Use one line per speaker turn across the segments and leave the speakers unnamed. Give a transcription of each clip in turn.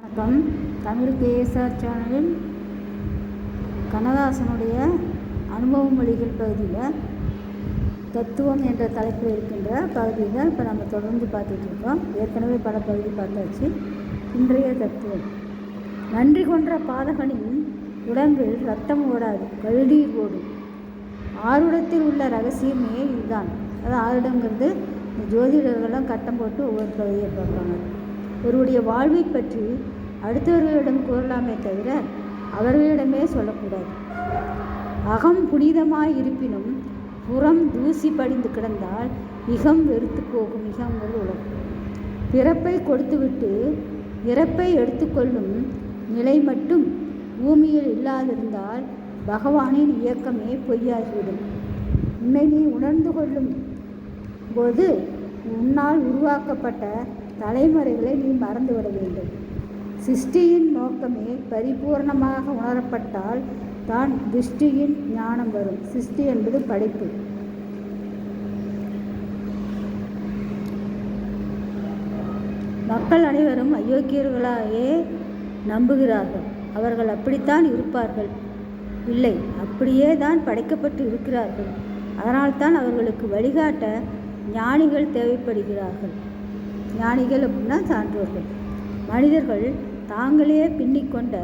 வணக்கம். தமிழ் கேஎஸ்ஆர் சேனலில் கண்ணதாசனுடைய அனுபவ மொழிகள் பகுதியில் தத்துவம் என்ற தலைப்பில் இருக்கின்ற பகுதியை தான் இப்போ நம்ம தொடர்ந்து பார்த்துட்ருக்கோம். ஏற்கனவே பல பகுதி பார்த்தாச்சு. இன்றைய தத்துவம்: நன்றி கொன்ற பாதகனின் உடம்பில் ரத்தம் ஓடாது, கழுநீர் ஓடும். ஆருடத்தில் உள்ள ரகசியமே இதுதான். அதாவது ஆருடங்கிறது இந்த ஜோதிடர்கள்லாம் கட்டம் போட்டு ஒவ்வொரு பகுதியை பார்ப்பாங்க. ஒருவருடைய வாழ்வை பற்றி அடுத்தவர்களிடம் கூறலாமே தவிர அவர்களிடமே சொல்லக்கூடாது. அகம் புனிதமாய் இருப்பினும் புறம் தூசி படிந்து கிடந்தால் இகம் வெறுத்து போகும். இகங்கிறது உலகம். பிறப்பை கொடுத்துவிட்டு இறப்பை எடுத்துக்கொள்ளும் நிலை மட்டும் பூமியில் இல்லாதிருந்தால் பகவானின் இயக்கமே பொய்யாகிவிடும். உன்னை நீ உணர்ந்து கொள்ளும் போது உன்னால் உருவாக்கப்பட்ட தலைமுறைகளை நீ மறந்துவிட வேண்டும். சிருஷ்டியின் நோக்கமே பரிபூர்ணமாக உணரப்பட்டால் தான் திருஷ்டியின் ஞானம் வரும். சிருஷ்டி என்பது படைப்பு. மக்கள் அனைவரும் அயோக்கியர்களாயே நம்புகிறார்கள். அவர்கள் அப்படித்தான் இருப்பார்கள். இல்லை, அப்படியே தான் படைக்கப்பட்டு இருக்கிறார்கள். அதனால்தான் அவர்களுக்கு வழிகாட்ட ஞானிகள் தேவைப்படுகிறார்கள். ஞானிகள் அப்படின்னா சான்றோர்கள். மனிதர்கள் தாங்களே பின்னிக்கொண்ட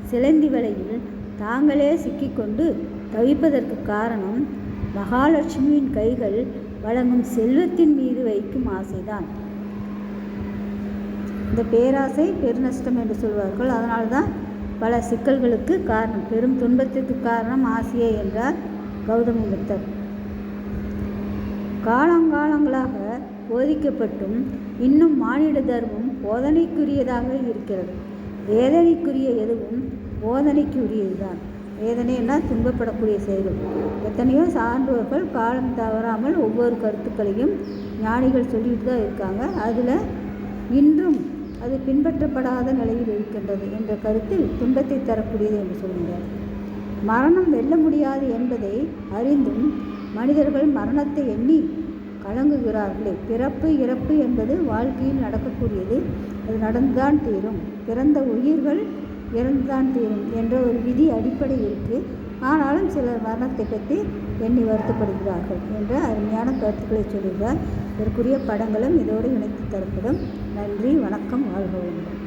சிலந்தி வலையில் தாங்களே சிக்கிக்கொண்டு தவிப்பதற்கு காரணம் மகாலட்சுமியின் கைகள் வழங்கும் செல்வத்தின் மீது வைக்கும் ஆசைதான். இந்த பேராசை பெருநஷ்டம் என்று சொல்வார்கள். அதனால்தான் பல சிக்கல்களுக்கு காரணம், பெரும் துன்பத்திற்கு காரணம் ஆசையே என்றார் கௌதம புத்தர். காலங்காலங்களாக போதிக்கப்பட்டும் இன்னும் மானிட தர்மம் போதனைக்குரியதாக இருக்கிறது. வேதனைக்குரிய எதுவும் போதனைக்குரியதுதான். வேதனைன்னா துன்பப்படக்கூடிய செயல்கள். எத்தனையோ சான்றோர்கள் காலம் தவறாமல் ஒவ்வொரு கருத்துக்களையும் ஞானிகள் சொல்லிட்டு தான் இருக்காங்க. அதில் இன்றும் அது பின்பற்றப்படாத நிலையில் இருக்கின்றது என்ற கருத்தில் துன்பத்தை தரக்கூடியது என்று சொல்கிறார். மரணம் வெல்ல முடியாது என்பதை அறிந்தும் மனிதர்கள் மரணத்தை எண்ணி கலங்குகிறார்களே. பிறப்பு இறப்பு என்பது வாழ்க்கையில் நடக்கக்கூடியது. அது நடந்துதான் தீரும். பிறந்த உயிர்கள் இறந்துதான் தீரும் என்ற ஒரு விதி அடிப்படை இருக்குது. ஆனாலும் சிலர் மரணத்தை பற்றி எண்ணி வருத்தப்படுகிறார்கள் என்ற அருமையான கருத்துக்களை சொல்கிறார். இதற்குரிய படங்களும் இதோடு இணைத்து தரப்படும். நன்றி, வணக்கம், வாழ்க வளமுடன்.